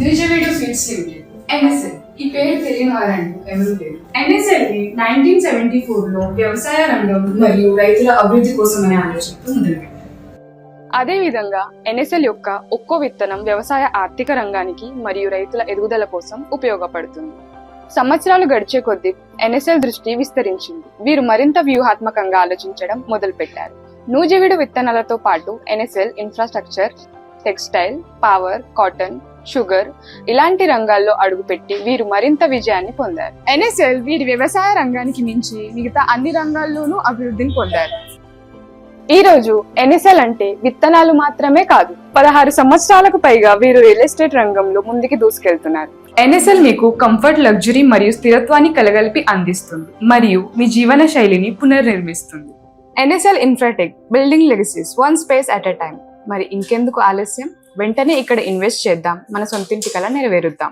Nuzvid sweets limited NSL. ఈ పేరు తెలియని వారంటూ ఎవరూ లేరు. NSL ని 1974లో వ్యవసాయ రంగం మరియు రైతుల అభివృద్ధి కోసం అనే ఆలోచనతో మొదలుపెట్టారు. అదేవిధంగా NSL యొక్క ఒక్కో విత్తనం వ్యవసాయ ఆర్థిక రంగానికి మరియు రైతుల ఎదుగుదల కోసం ఉపయోగపడుతుంది. సంవత్సరాలు గడిచే కొద్దీ NSL దృష్టి విస్తరించింది. వీరు మరింత వ్యూహాత్మకంగా ఆలోచించడం మొదలుపెట్టారు. నూజివీడు విత్తనాలతో పాటు NSL infrastructure, textile, power, cotton, sugar ఇలాంటి రంగాల్లో అడుగుపెట్టి వీరు మరింత విజయాన్ని పొందారు. NSL వీరి వ్యవసాయ రంగానికి మించి మిగతా అన్ని రంగాల్లోనూ అభివృద్ధిని పొందారు. ఈ రోజు NSL అంటే విత్తనాలు మాత్రమే కాదు, 16 సంవత్సరాలకు పైగా వీరు రియల్ ఎస్టేట్ రంగంలో ముందుకు దూసుకెళ్తున్నారు. NSL మీకు కంఫర్ట్, లగ్జరీ మరియు స్థిరత్వాన్ని కలగలిపి అందిస్తుంది మరియు మీ జీవన శైలిని పునర్నిర్మిస్తుంది. NSL Infratech, building legacies one space at a time. మరి ఇంకెందుకు ఆలస్యం? వెంటనే ఇక్కడ ఇన్వెస్ట్ చేద్దాం, మన సొంతింటి కల నెరవేరుద్దాం.